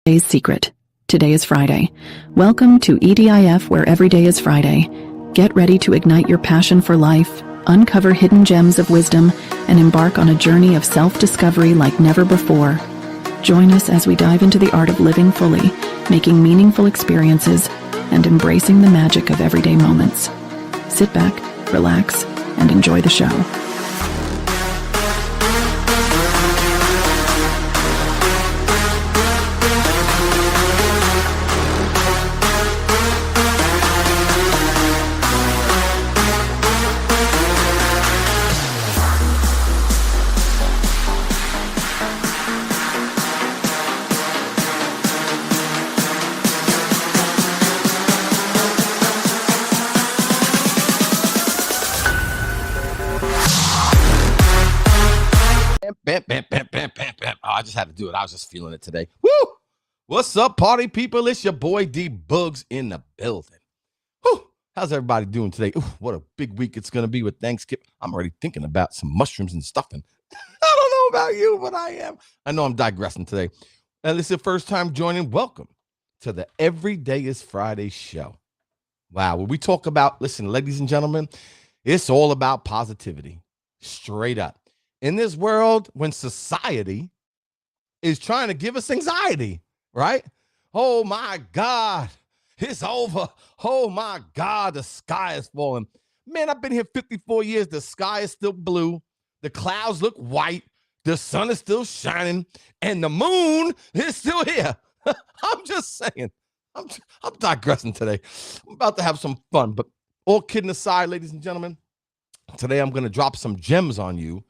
Today's secret. Today is Friday. Welcome to EDIF, where every day is Friday. Get ready to ignite your passion for life, uncover hidden gems of wisdom, and embark on a journey of self-discovery like never before. Join us as we dive into the art of living fully, making meaningful experiences, and embracing the magic of everyday moments. Sit back, relax, and enjoy the show. Bam, bam, bam, bam, bam, bam. Oh, I just had to do it. I was just feeling it today. Woo! What's up, party people? It's your boy D Bugs in the building. Woo! How's everybody doing today? Ooh, what a big week it's going to be with Thanksgiving. I'm already thinking about some mushrooms and stuffing. I don't know about you, but I am. I know I'm digressing today. And this is your first time joining. Welcome to the Every Day is Friday show. Wow. When we talk about, listen, ladies and gentlemen, it's all about positivity. Straight up. In this world, when society is trying to give us anxiety, right? Oh my God, it's over. Oh my God, the sky is falling. Man, I've been here 54 years. The sky is still blue. The clouds look white. The sun is still shining. And the moon is still here. I'm just saying. I'm digressing today. I'm about to have some fun. But all kidding aside, ladies and gentlemen, today I'm going to drop some gems on you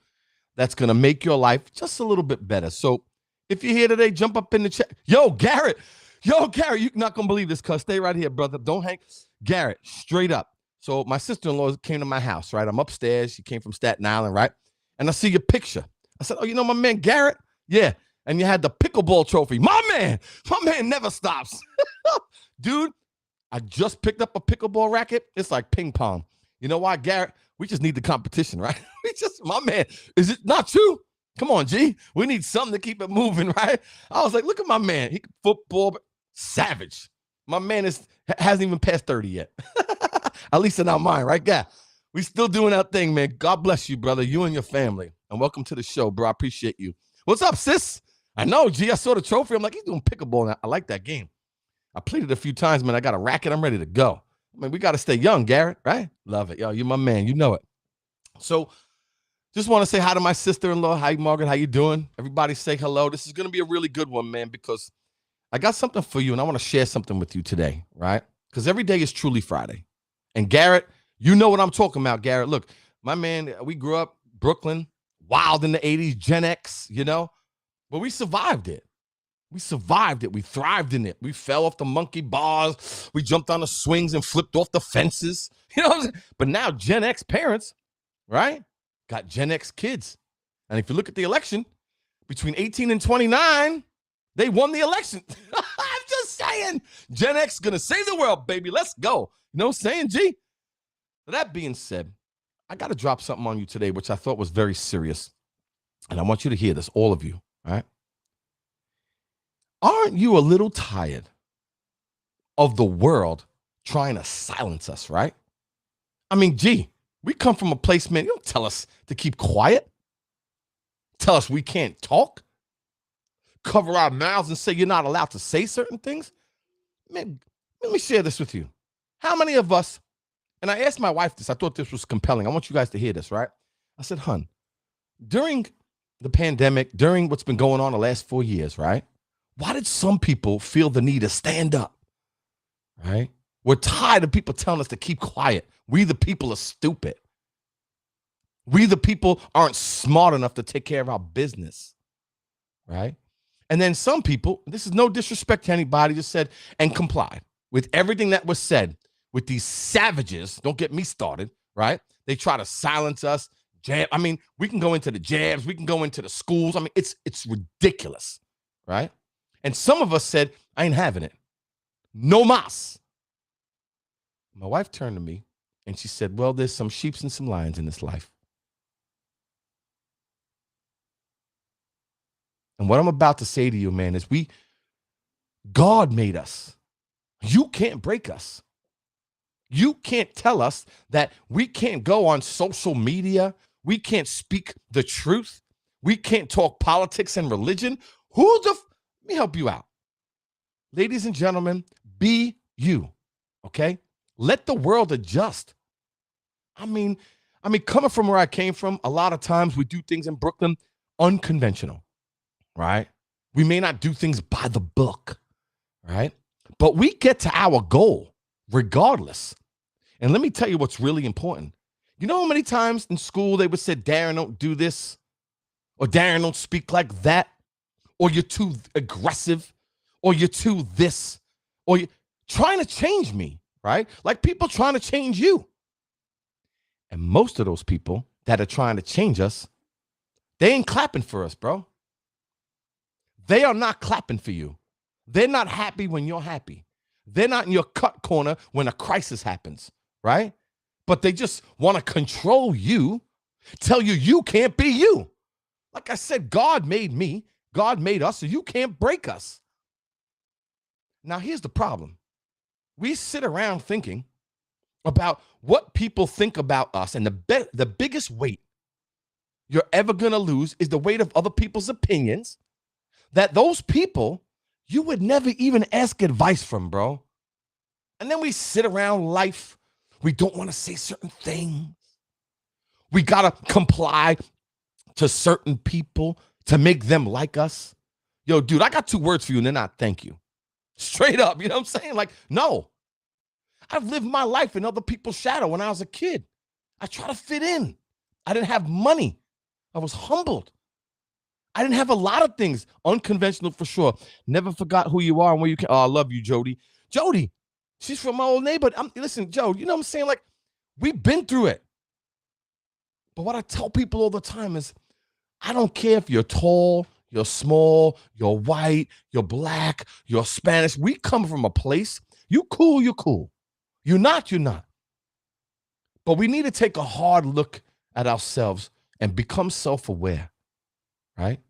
that's going to make your life just a little bit better. So if you're here today, jump up in the chat. Yo, Garrett, you're not going to believe this, cuz. Stay right here, brother. Don't hang. Garrett, straight up. So my sister-in-law came to my house, right? I'm upstairs. She came from Staten Island, right? And I see your picture. I said, oh, you know my man Garrett? Yeah. And you had the pickleball trophy. My man never stops. Dude, I just picked up a pickleball racket. It's like ping pong. You know why, Garrett? We just need the competition, right? My man, is it not true? Come on, G. We need something to keep it moving, right? I was like, look at my man. He can football, but savage. My man hasn't even passed 30 yet. At least in our mind, right? Yeah. We still doing our thing, man. God bless you, brother. You and your family. And welcome to the show, bro. I appreciate you. What's up, sis? I know, G. I saw the trophy. I'm like, he's doing pickleball now. I like that game. I played it a few times, man. I got a racket. I'm ready to go. I mean, we got to stay young, Garrett, right? Love it. Yo, you're my man. You know it. So just want to say hi to my sister-in-law. Hi, Margaret. How you doing? Everybody say hello. This is going to be a really good one, man, because I got something for you, and I want to share something with you today, right? Because every day is truly Friday. And Garrett, you know what I'm talking about, Garrett. Look, my man, we grew up Brooklyn, wild in the 80s, Gen X, you know, but we survived it. We survived it. We thrived in it. We fell off the monkey bars. We jumped on the swings and flipped off the fences. You know what I'm saying? But now Gen X parents, right, got Gen X kids. And if you look at the election, between 18 and 29, they won the election. I'm just saying. Gen X is going to save the world, baby. Let's go. You know what I'm saying, G? That being said, I got to drop something on you today, which I thought was very serious. And I want you to hear this, all of you, all right? Aren't you a little tired of the world trying to silence us, right? I mean, gee, we come from a place, man, you don't tell us to keep quiet. Tell us we can't talk. Cover our mouths and say you're not allowed to say certain things. Man, let me share this with you. How many of us, and I asked my wife this, I thought this was compelling. I want you guys to hear this, right? I said, hun, during the pandemic, during what's been going on the last 4 years, right? Why did some people feel the need to stand up, right? We're tired of people telling us to keep quiet. We the people are stupid. We the people aren't smart enough to take care of our business, right? And then some people, this is no disrespect to anybody, just said and complied with everything that was said with these savages. Don't get me started, right? They try to silence us. I mean, we can go into the jabs. We can go into the schools. I mean, it's ridiculous, right? And some of us said, I ain't having it. No mas. My wife turned to me and she said, well, there's some sheeps and some lions in this life. And what I'm about to say to you, man, is God made us. You can't break us. You can't tell us that we can't go on social media. We can't speak the truth. We can't talk politics and religion. Let me help you out. Ladies and gentlemen, be you, okay? Let the world adjust. I mean, coming from where I came from, a lot of times we do things in Brooklyn unconventional, right? We may not do things by the book, right? But we get to our goal regardless. And let me tell you what's really important. You know how many times in school they would say, Darren, don't do this, or Darren, don't speak like that, or you're too aggressive, or you're too this, or you're trying to change me, right? Like people trying to change you. And most of those people that are trying to change us, they ain't clapping for us, bro. They are not clapping for you. They're not happy when you're happy. They're not in your cut corner when a crisis happens, right? But they just want to control you, tell you you can't be you. Like I said, God made me, God made us, so you can't break us. Now, here's the problem. We sit around thinking about what people think about us, and the biggest weight you're ever going to lose is the weight of other people's opinions that those people you would never even ask advice from, bro. And then we sit around life. We don't want to say certain things. We got to comply to certain people to make them like us. Yo, dude, I got 2 words for you, and they're not thank you. Straight up, you know what I'm saying? Like, no. I've lived my life in other people's shadow when I was a kid. I tried to fit in. I didn't have money. I was humbled. I didn't have a lot of things. Unconventional for sure. Never forgot who you are and where you came. Oh, I love you, Jody. Jody, she's from my old neighborhood. Listen, Joe, you know what I'm saying? Like, we've been through it. But what I tell people all the time is, I don't care if you're tall, you're small, you're white, you're black, you're Spanish. We come from a place, you cool, you're cool. You're not, you're not. But we need to take a hard look at ourselves and become self-aware, right?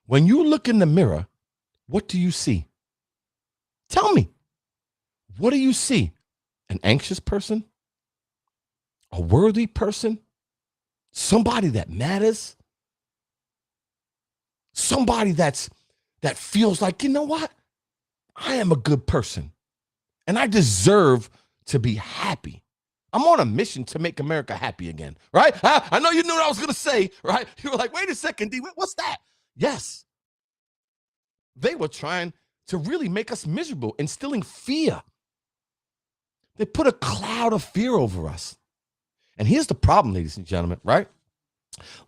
When you look in the mirror, what do you see? Tell me, what do you see? An anxious person? A worthy person? Somebody that matters? Somebody that feels like, you know what? I am a good person and I deserve to be happy. I'm on a mission to make America happy again, right? I know you knew what I was going to say, right? You were like, wait a second, D, what's that? Yes. They were trying to really make us miserable, instilling fear. They put a cloud of fear over us. And here's the problem, ladies and gentlemen, right?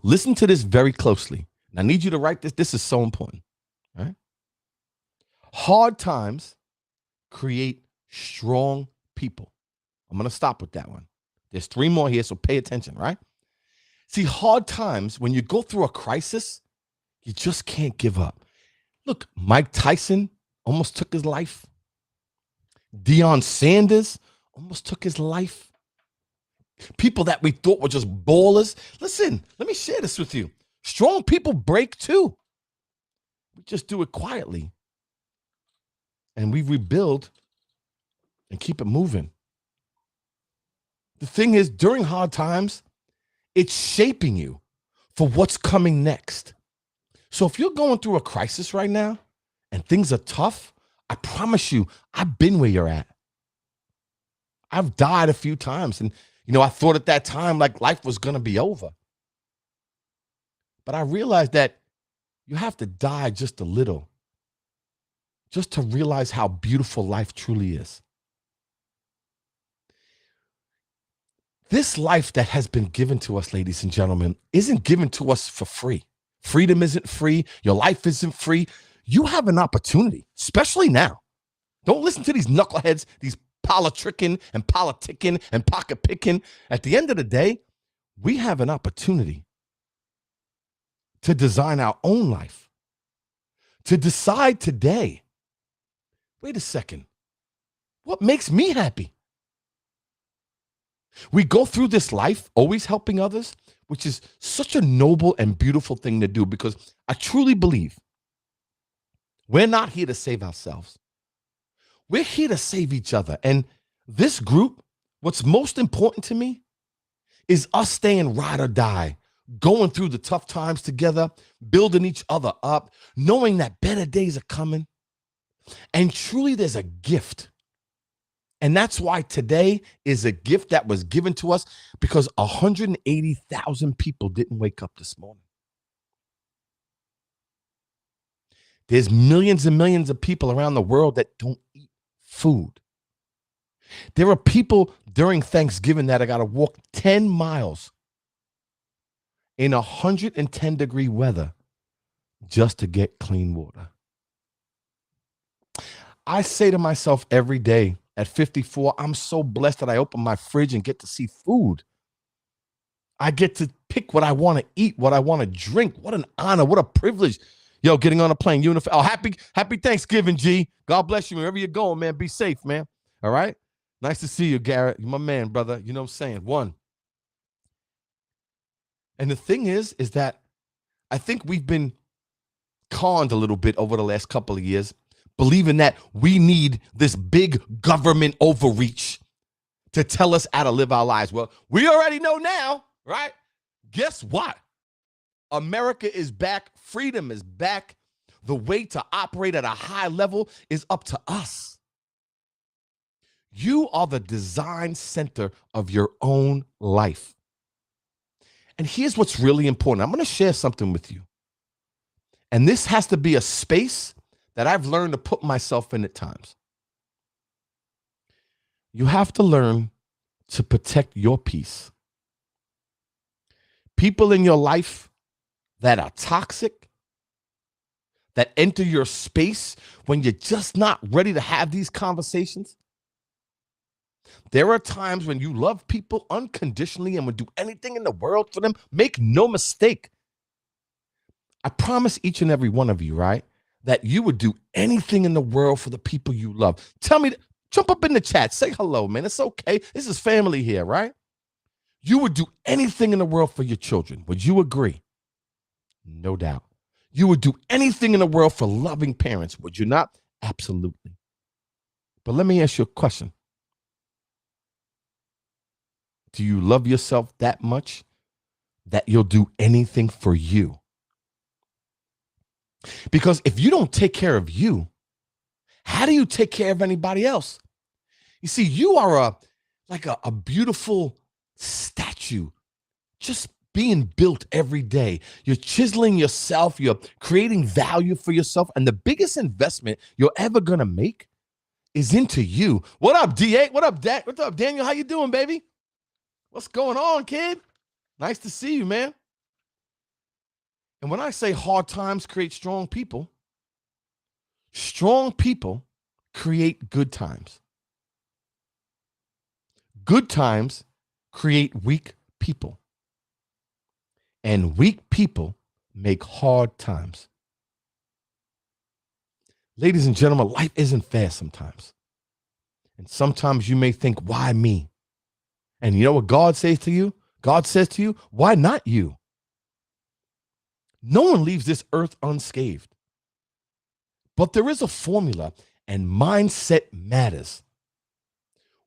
Listen to this very closely. And I need you to write this. This is so important, right? Hard times create strong people. I'm going to stop with that one. There's 3 more here, so pay attention, right? See, hard times, when you go through a crisis, you just can't give up. Look, Mike Tyson almost took his life. Deion Sanders almost took his life. People that we thought were just ballers. Listen, let me share this with you. Strong people break too. We just do it quietly. And we rebuild and keep it moving. The thing is, during hard times, it's shaping you for what's coming next. So if you're going through a crisis right now and things are tough, I promise you, I've been where you're at. I've died a few times. And, I thought at that time like life was going to be over. But I realized that you have to die just a little, just to realize how beautiful life truly is. This life that has been given to us, ladies and gentlemen, isn't given to us for free. Freedom isn't free. Your life isn't free. You have an opportunity, especially now. Don't listen to these knuckleheads, these politicking and politicking and pocket picking. At the end of the day, we have an opportunity to design our own life, to decide today, wait a second, what makes me happy? We go through this life always helping others, which is such a noble and beautiful thing to do, because I truly believe we're not here to save ourselves. We're here to save each other. And this group, what's most important to me is us staying ride or die, going through the tough times together, building each other up, knowing that better days are coming. And truly, there's a gift. And that's why today is a gift that was given to us, because 180,000 people didn't wake up this morning. There's millions and millions of people around the world that don't eat food. There are people during Thanksgiving that I got to walk 10 miles in 110-degree weather just to get clean water. I say to myself every day at 54, I'm so blessed that I open my fridge and get to see food. I get to pick what I want to eat, what I want to drink. What an honor, what a privilege. Yo, getting on a plane, Oh, happy Thanksgiving, G. God bless you. Wherever you're going, man, be safe, man. All right? Nice to see you, Garrett. You're my man, brother. You know what I'm saying? One. And the thing is that I think we've been conned a little bit over the last couple of years, believing that we need this big government overreach to tell us how to live our lives. Well, we already know now, right? Guess what? America is back. Freedom is back. The way to operate at a high level is up to us. You are the design center of your own life. And here's what's really important. I'm going to share something with you. And this has to be a space that I've learned to put myself in at times. You have to learn to protect your peace. People in your life that are toxic, that enter your space when you're just not ready to have these conversations. There are times when you love people unconditionally and would do anything in the world for them. Make no mistake. I promise each and every one of you, right, that you would do anything in the world for the people you love. Tell me, jump up in the chat. Say hello, man. It's okay. This is family here, right? You would do anything in the world for your children. Would you agree? No doubt. You would do anything in the world for loving parents. Would you not? Absolutely. But let me ask you a question. Do you love yourself that much that you'll do anything for you? Because if you don't take care of you, how do you take care of anybody else? You see, you are a beautiful statue just being built every day. You're chiseling yourself. You're creating value for yourself. And the biggest investment you're ever going to make is into you. What up, D8? What up, Dad? What's up, Daniel? How you doing, baby? What's going on, kid? Nice to see you, man. And when I say hard times create strong people create good times. Good times create weak people. And weak people make hard times. Ladies and gentlemen, life isn't fair sometimes. And sometimes you may think, why me? And you know what God says to you? God says to you, why not you? No one leaves this earth unscathed. But there is a formula, and mindset matters.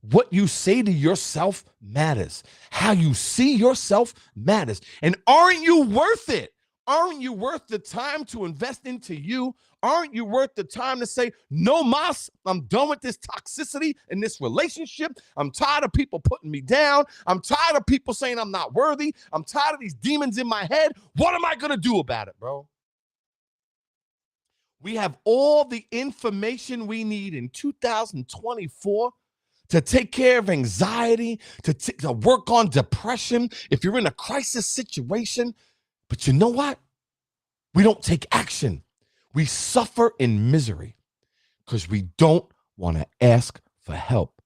What you say to yourself matters. How you see yourself matters. And aren't you worth it? Aren't you worth the time to invest into you? Aren't you worth the time to say, no mas, I'm done with this toxicity in this relationship. I'm tired of people putting me down. I'm tired of people saying I'm not worthy. I'm tired of these demons in my head. What am I going to do about it, bro? We have all the information we need in 2024 to take care of anxiety, to work on depression, if you're in a crisis situation. But you know what? We don't take action. We suffer in misery because we don't want to ask for help.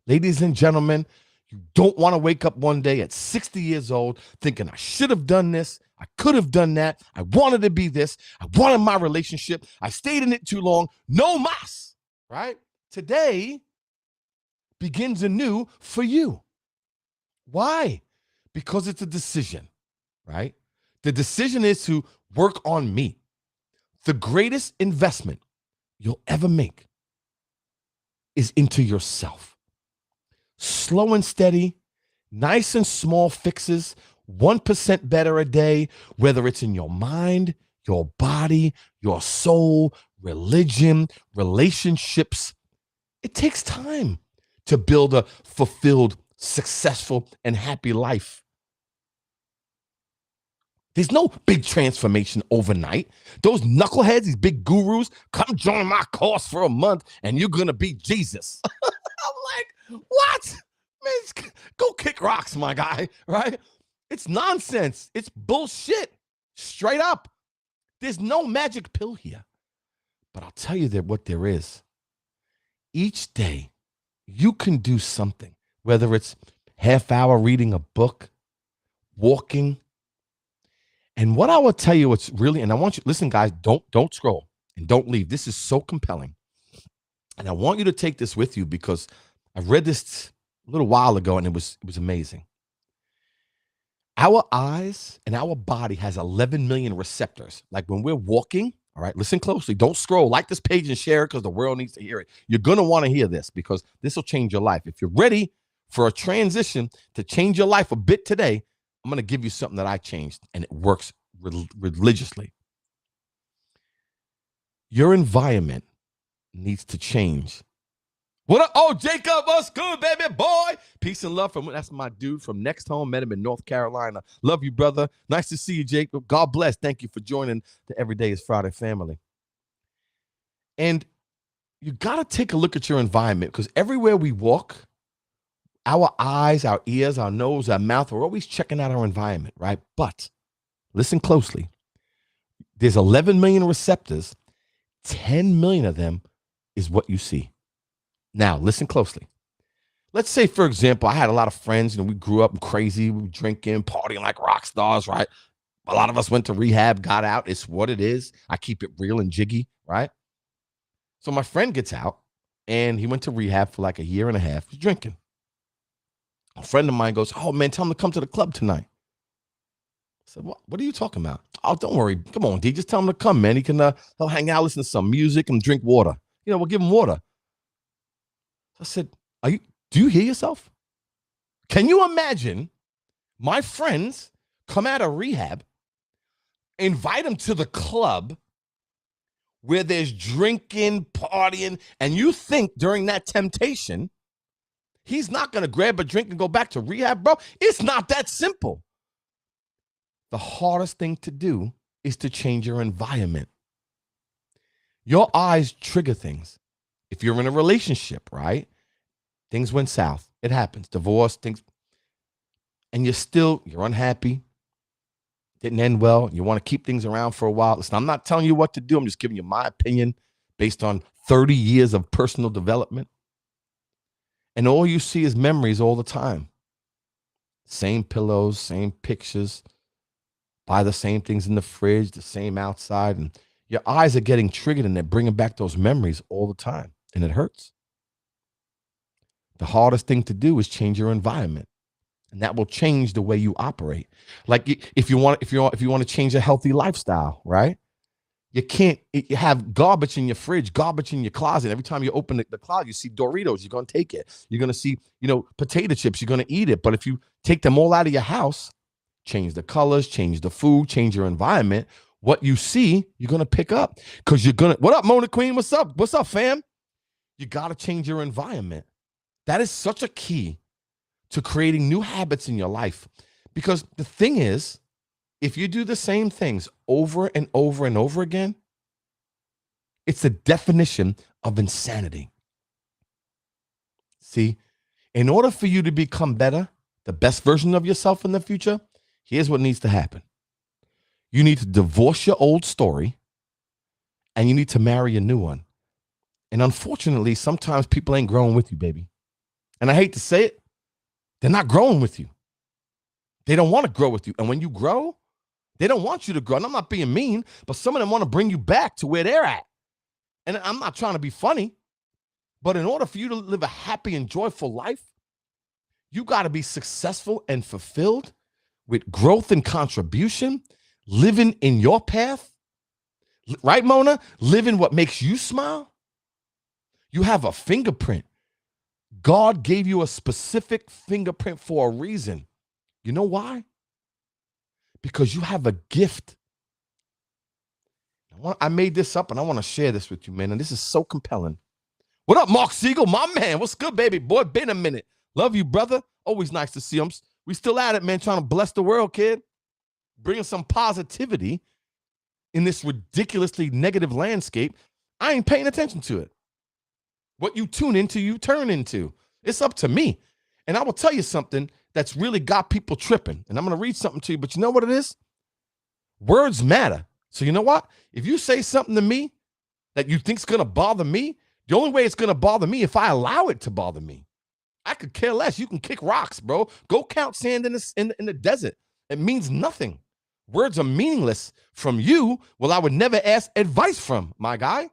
Ladies and gentlemen, you don't want to wake up one day at 60 years old thinking, I should have done this. I could have done that. I wanted to be this. I wanted my relationship. I stayed in it too long. No mas, right? Today begins anew for you. Why? Because it's a decision, right? The decision is to work on me. The greatest investment you'll ever make is into yourself. Slow and steady, nice and small fixes, 1% better a day, whether it's in your mind, your body, your soul, religion, relationships. It takes time to build a fulfilled, successful, and happy life. There's no big transformation overnight. Those knuckleheads, these big gurus, come join my course for a month and you're going to be Jesus. I'm like, what? Man, go kick rocks, my guy, right? It's nonsense. It's bullshit. Straight up. There's no magic pill here. But I'll tell you that what there is. Each day, you can do something, whether it's half hour reading a book, walking. And what I will tell you, it's really, and I want you, listen, guys, don't scroll and don't leave. This is so compelling. And I want you to take this with you because I read this a little while ago and it was amazing. Our eyes and our body has 11 million receptors. Like when we're walking, all right, listen closely. Don't scroll. Like this page and share it because the world needs to hear it. You're going to want to hear this because this will change your life. If you're ready for a transition to change your life a bit today, I'm going to give you something that I changed, and it works religiously. Your environment needs to change. What up? Oh, Jacob, what's good, baby boy? Peace and love from, that's my dude from Next Home. Met him in North Carolina. Love you, brother. Nice to see you, Jacob. God bless. Thank you for joining the Everyday is Friday family. And you got to take a look at your environment because everywhere we walk, our eyes, our ears, our nose, our mouth, we're always checking out our environment, right? But listen closely. There's 11 million receptors. 10 million of them is what you see. Now, listen closely. Let's say, for example, I had a lot of friends, we grew up crazy, we were drinking, partying like rock stars, right? A lot of us went to rehab, got out. It's what it is. I keep it real and jiggy, right? So my friend gets out, and he went to rehab for like a year and a half. He's drinking. A friend of mine goes, oh, man, tell him to come to the club tonight. I said, what are you talking about? Oh, don't worry. Come on, D. Just tell him to come, man. He can he'll hang out, listen to some music, and drink water. We'll give him water. I said, do you hear yourself? Can you imagine my friends come out of rehab, invite him to the club where there's drinking, partying, and you think during that temptation, he's not going to grab a drink and go back to rehab, bro? It's not that simple. The hardest thing to do is to change your environment. Your eyes trigger things. If you're in a relationship, right? Things went south. It happens. Divorce, things. And you're unhappy. Didn't end well. You want to keep things around for a while. Listen, I'm not telling you what to do. I'm just giving you my opinion based on 30 years of personal development. And all you see is memories all the time. Same pillows, same pictures, buy the same things in the fridge, the same outside. And your eyes are getting triggered and they're bringing back those memories all the time. And it hurts. The hardest thing to do is change your environment. And that will change the way you operate. Like if you want to change a healthy lifestyle, right? You can't have garbage in your fridge, garbage in your closet. Every time you open the closet, you see Doritos, you're going to take it. You're going to see, potato chips, you're going to eat it. But if you take them all out of your house, change the colors, change the food, change your environment, what you see, you're going to pick up. Because what up, Mona Queen? What's up? What's up, fam? You got to change your environment. That is such a key to creating new habits in your life. Because the thing is, if you do the same things over and over and over again, it's the definition of insanity. See, in order for you to become better, the best version of yourself in the future, here's what needs to happen. You need to divorce your old story and you need to marry a new one. And unfortunately, sometimes people ain't growing with you, baby. And I hate to say it, they're not growing with you. They don't want to grow with you. And when you grow, they don't want you to grow. And I'm not being mean, but some of them want to bring you back to where they're at. And I'm not trying to be funny, but in order for you to live a happy and joyful life, you got to be successful and fulfilled with growth and contribution, living in your path. Right, Mona? Living what makes you smile. You have a fingerprint. God gave you a specific fingerprint for a reason. You know why? Because you have a gift. I made this up and I want to share this with you, man. And this is so compelling. What up, Mark Siegel? My man. What's good, baby boy? Been a minute. Love you, brother. Always nice to see him. We still at it, man, trying to bless the world, kid. Bringing some positivity in this ridiculously negative landscape. I ain't paying attention to it. What you tune into, you turn into. It's up to me. And I will tell you something that's really got people tripping. And I'm going to read something to you, but you know what it is? Words matter. So you know what? If you say something to me that you think's going to bother me, the only way it's going to bother me if I allow it to bother me. I could care less. You can kick rocks, bro. Go count sand in the desert. It means nothing. Words are meaningless from you. Well, I would never ask advice from, my guy.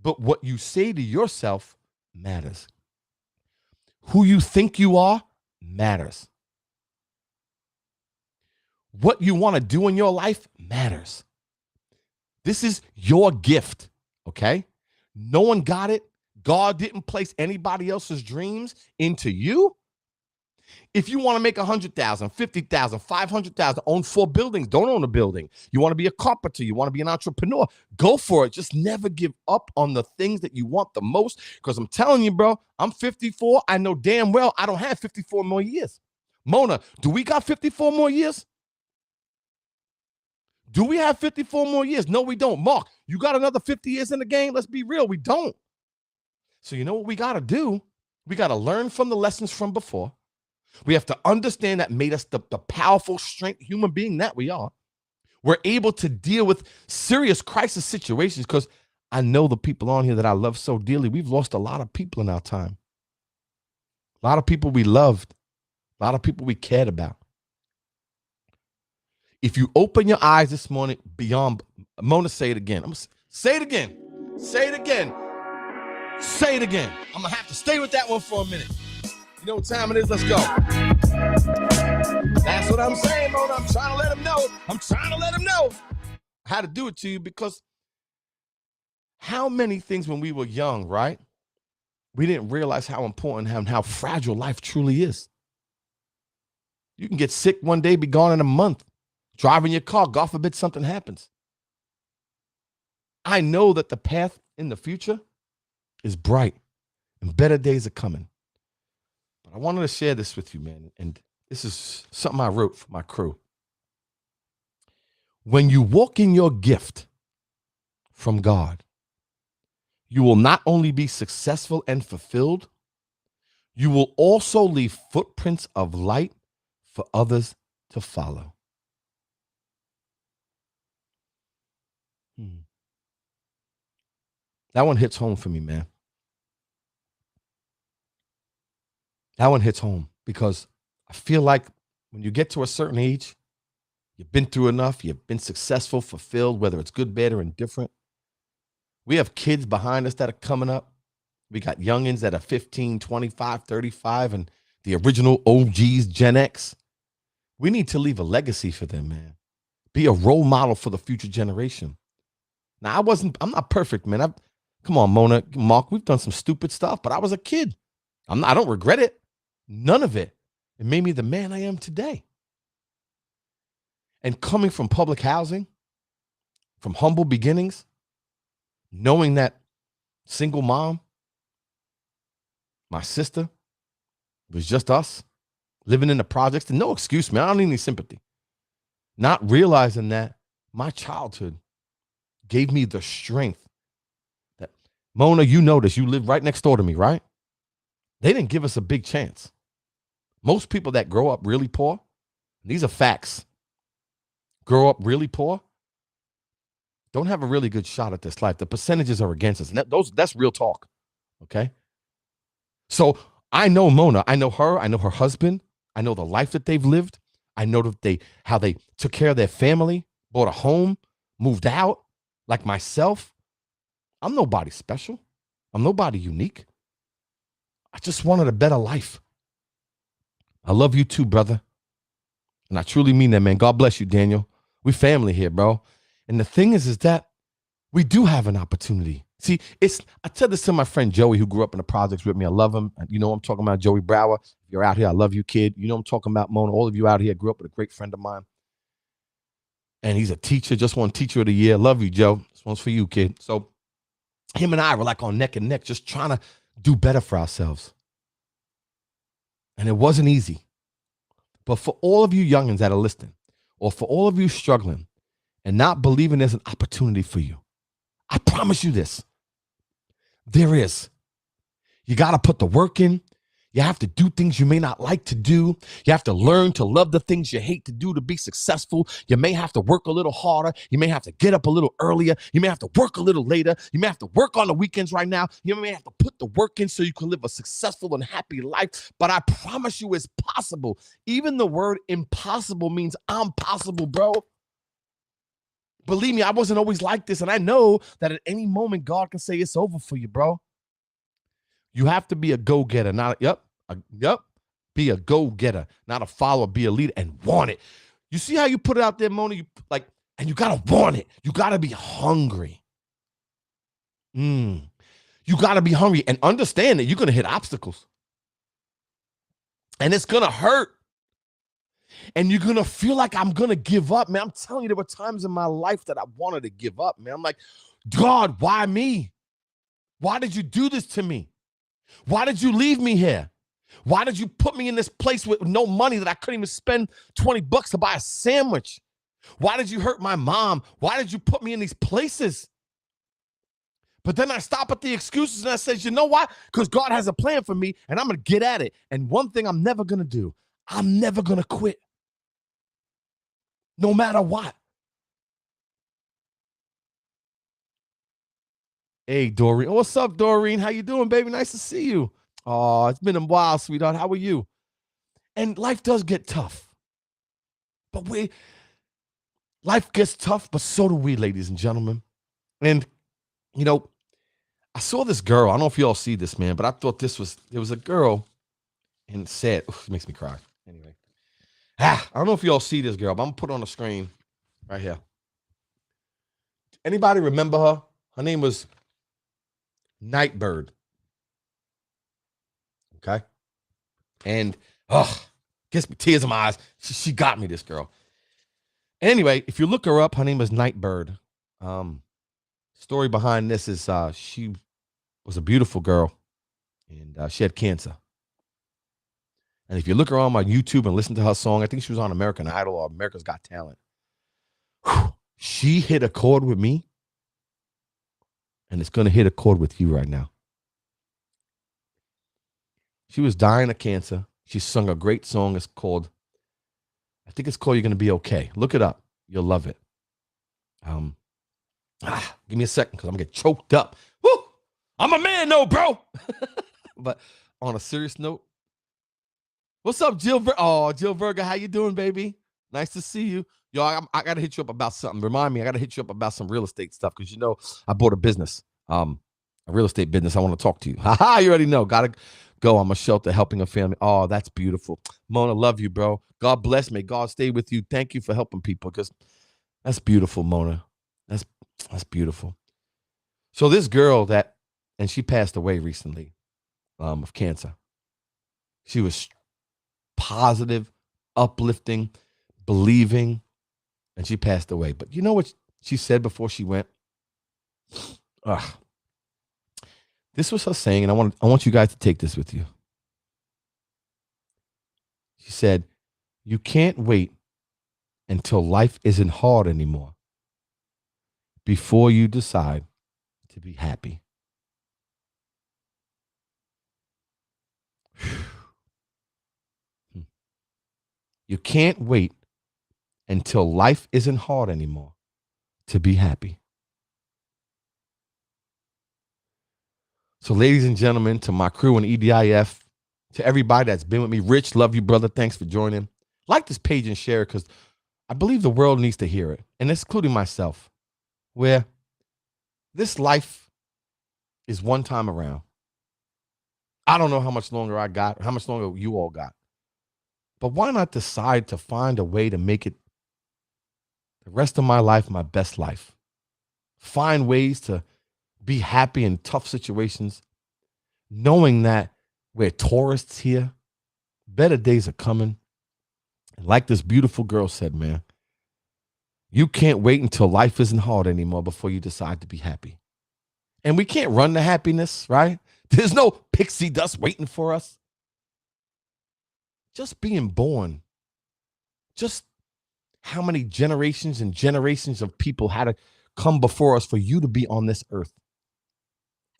But what you say to yourself matters. Who you think you are matters. What you want to do in your life matters. This is your gift, okay? No one got it. God didn't place anybody else's dreams into you. If you want to make 100,000, 50,000, 500,000, own 4 buildings, don't own a building. You want to be a carpenter, you want to be an entrepreneur, go for it. Just never give up on the things that you want the most. Because I'm telling you, bro, I'm 54. I know damn well I don't have 54 more years. Mona, do we got 54 more years? Do we have 54 more years? No, we don't. Mark, you got another 50 years in the game? Let's be real, we don't. So you know what we got to do? We got to learn from the lessons from before. We have to understand that made us the powerful, strength human being that we are. We're able to deal with serious crisis situations because I know the people on here that I love so dearly. We've lost a lot of people in our time. A lot of people we loved. A lot of people we cared about. If you open your eyes this morning beyond, Mona, say it again. Say it again. Say it again. Say it again. I'm going to have to stay with that one for a minute. You know what time it is? Let's go. That's what I'm saying, Mona. I'm trying to let him know. I had to do it to you because how many things when we were young, right? We didn't realize how important and how fragile life truly is. You can get sick one day, be gone in a month. Driving your car, God forbid something happens. I know that the path in the future is bright and better days are coming. But I wanted to share this with you, man. And this is something I wrote for my crew. When you walk in your gift from God, you will not only be successful and fulfilled, you will also leave footprints of light for others to follow. That one hits home for me, man. That one hits home because I feel like when you get to a certain age, you've been through enough, you've been successful, fulfilled, whether it's good, bad, or indifferent. We have kids behind us that are coming up. We got youngins that are 15, 25, 35, and the original OGs, Gen X. We need to leave a legacy for them, man. Be a role model for the future generation. Now, I'm not perfect, man. Come on, Mona, Mark, we've done some stupid stuff, but I was a kid. I don't regret it. None of it. It made me the man I am today. And coming from public housing, from humble beginnings, knowing that single mom, my sister, it was just us living in the projects, and no excuse, man. I don't need any sympathy. Not realizing that my childhood gave me the strength that, Mona, you know this. You live right next door to me, right? They didn't give us a big chance. Most people that grow up really poor, these are facts, grow up really poor, don't have a really good shot at this life. The percentages are against us. And that's real talk, okay? So I know Mona. I know her. I know her husband. I know the life that they've lived. I know that how they took care of their family, bought a home, moved out, like myself. I'm nobody special. I'm nobody unique. I just wanted a better life. I love you too, brother. And I truly mean that, man. God bless you, Daniel. We family here, bro. And the thing is that we do have an opportunity See, I said this to my friend Joey, who grew up in the projects with me. I love him. You know I'm talking about, Joey Brower. If you're out here, I love you, kid. You know I'm talking about, Mona. All of you out here grew up with a great friend of mine. And he's a teacher, just won Teacher of the Year. Love you, Joe. This one's for you, kid. So him and I were like on neck and neck, just trying to do better for ourselves. And it wasn't easy. But for all of you youngins that are listening, or for all of you struggling and not believing there's an opportunity for you, I promise you this. There is. You got to put the work in. You have to do things you may not like to do. You have to learn to love the things you hate to do to be successful. You may have to work a little harder. You may have to get up a little earlier. You may have to work a little later. You may have to work on the weekends right now. You may have to put the work in so you can live a successful and happy life. But I promise you it's possible. Even the word impossible means I'm possible, bro. Believe me, I wasn't always like this. And I know that at any moment, God can say it's over for you, bro. You have to be a go-getter, not be a go-getter, not a follower, be a leader and want it. You see how you put it out there, Mona? And you got to want it. You got to be hungry. You got to be hungry and understand that you're going to hit obstacles. And it's going to hurt. And you're going to feel like I'm going to give up, man. I'm telling you, there were times in my life that I wanted to give up, man. I'm like, God, why me? Why did you do this to me? Why did you leave me here? Why did you put me in this place with no money that I couldn't even spend $20 to buy a sandwich? Why did you hurt my mom? Why did you put me in these places? But then I stop at the excuses and I say, you know what? Because God has a plan for me and I'm going to get at it. And one thing I'm never going to do, I'm never going to quit. No matter what. Hey, Doreen. What's up, Doreen? How you doing, baby? Nice to see you. Oh, it's been a while, sweetheart. How are you? And life does get tough. But life gets tough, but so do we, ladies and gentlemen. And, you know, I saw this girl. I don't know if you all see this, man, but I thought there was a girl and said, it makes me cry. Anyway. I don't know if you all see this girl, but I'm going to put it on the screen right here. Anybody remember her? Her name was Nightbird. Okay. And gets me tears in my eyes. She got me, this girl. Anyway, if you look her up, her name is Nightbird. Story behind this is she was a beautiful girl and she had cancer. And if you look her on my YouTube and listen to her song, I think she was on American Idol or America's Got Talent. She hit a chord with me. And it's going to hit a chord with you right now. She was dying of cancer. She sung a great song. I think it's called You're Going to Be Okay. Look it up. You'll love it. Give me a second because I'm going to get choked up. Woo! I'm a man, though, bro. But on a serious note, what's up, Jill? Jill Verga, how you doing, baby? Nice to see you. Yo, I got to hit you up about something. Remind me, I got to hit you up about some real estate stuff because, you know, I bought a business, a real estate business. I want to talk to you. You already know. Got to go. I'm a shelter helping a family. Oh, that's beautiful. Mona, love you, bro. God bless me. God stay with you. Thank you for helping people because that's beautiful, Mona. That's beautiful. So this girl and she passed away recently of cancer. She was positive, uplifting, believing, and she passed away. But you know what she said before she went? This was her saying, and I want you guys to take this with you. She said, you can't wait until life isn't hard anymore before you decide to be happy. You can't wait until life isn't hard anymore to be happy. So, ladies and gentlemen, to my crew in EDIF, to everybody that's been with me, Rich, love you, brother. Thanks for joining. Like this page and share it because I believe the world needs to hear it, and including myself, where this life is one time around. I don't know how much longer I got, how much longer you all got. But why not decide to find a way to make it the rest of my life my best life? Find ways to be happy in tough situations, knowing that we're tourists here. Better days are coming. And like this beautiful girl said, man, you can't wait until life isn't hard anymore before you decide to be happy. And we can't run to happiness, right? There's no pixie dust waiting for us. Just being born, just how many generations and generations of people had to come before us for you to be on this earth.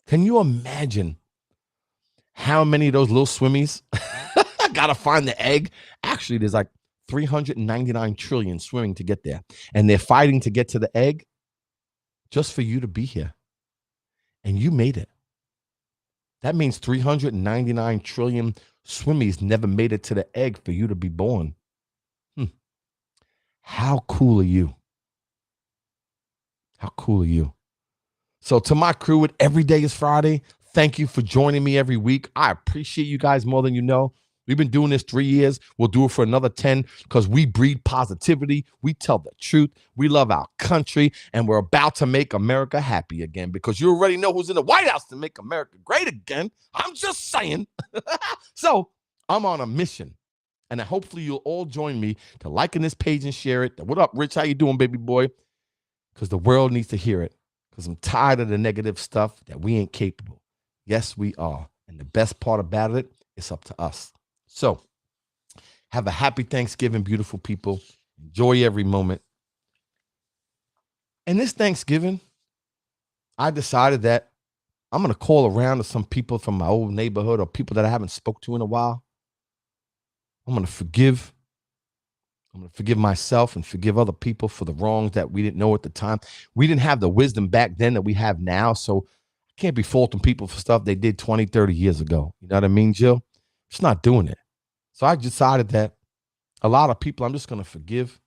Can you imagine how many of those little swimmies gotta find the egg? Actually, there's like 399 trillion swimming to get there, and they're fighting to get to the egg just for you to be here. And you made it. That means 399 trillion swimmies never made it to the egg for you to be born. How cool are you? How cool are you? So to my crew at Every Day is Friday, thank you for joining me every week. I appreciate you guys more than you know. We've been doing this 3 years. We'll do it for another 10 because we breed positivity. We tell the truth. We love our country, and we're about to make America happy again because you already know who's in the White House to make America great again. I'm just saying. So I'm on a mission, and hopefully you'll all join me to liking this page and share it. What up, Rich? How you doing, baby boy? Because the world needs to hear it because I'm tired of the negative stuff that we ain't capable. Yes, we are. And the best part about it, it's up to us. So have a happy Thanksgiving, beautiful people. Enjoy every moment. And this Thanksgiving, I decided that I'm going to call around to some people from my old neighborhood or people that I haven't spoke to in a while. I'm going to forgive. I'm going to forgive myself and forgive other people for the wrongs that we didn't know at the time. We didn't have the wisdom back then that we have now. So I can't be faulting people for stuff they did 20, 30 years ago. You know what I mean, Jill? Just not doing it. So I decided that a lot of people I'm just going to forgive,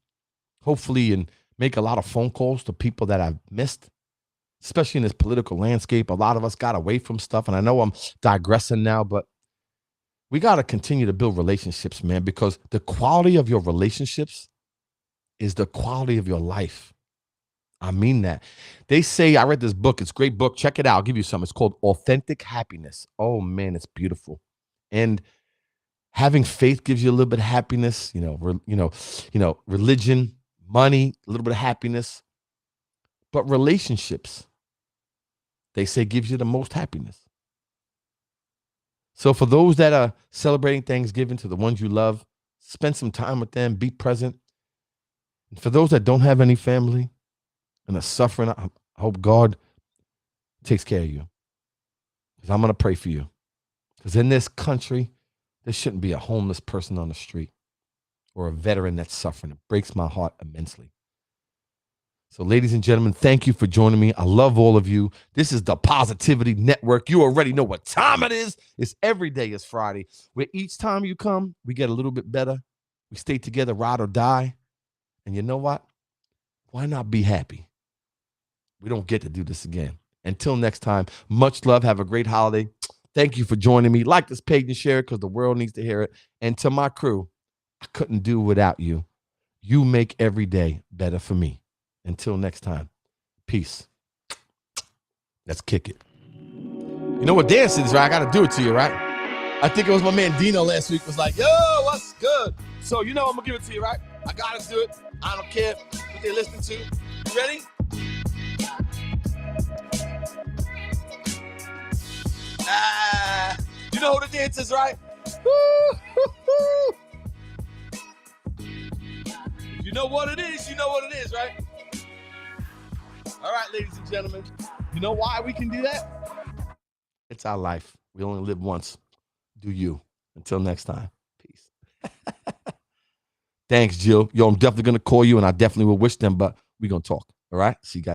hopefully, and make a lot of phone calls to people that I've missed, especially in this political landscape. A lot of us got away from stuff. And I know I'm digressing now, but we got to continue to build relationships, man, because the quality of your relationships is the quality of your life. I mean that. They say, I read this book. It's a great book. Check it out. I'll give you some. It's called Authentic Happiness. Oh, man, it's beautiful. And having faith gives you a little bit of happiness, religion, money, a little bit of happiness. But relationships, they say, gives you the most happiness. So for those that are celebrating Thanksgiving, to the ones you love, spend some time with them, be present. And for those that don't have any family and are suffering, I hope God takes care of you. Because I'm going to pray for you. Because in this country, there shouldn't be a homeless person on the street or a veteran that's suffering. It breaks my heart immensely. So ladies and gentlemen, thank you for joining me. I love all of you. This is the Positivity Network. You already know what time it is. It's Every Day is Friday, where each time you come, we get a little bit better. We stay together, ride or die. And you know what? Why not be happy? We don't get to do this again. Until next time, much love. Have a great holiday. Thank you for joining me. Like this page and share it because the world needs to hear it. And to my crew, I couldn't do it without you. You make every day better for me. Until next time, peace. Let's kick it. You know what dance is, right? I got to do it to you, right? I think it was my man Dino last week was like, yo, what's good? So you know I'm going to give it to you, right? I got to do it. I don't care what they're listening to. You ready? You know who the dance is, right? You know what it is. You know what it is, right? All right, ladies and gentlemen. You know why we can do that? It's our life. We only live once. Do you. Until next time. Peace. Thanks, Jill. Yo, I'm definitely going to call you, and I definitely will wish them, but we're going to talk. All right? See you guys.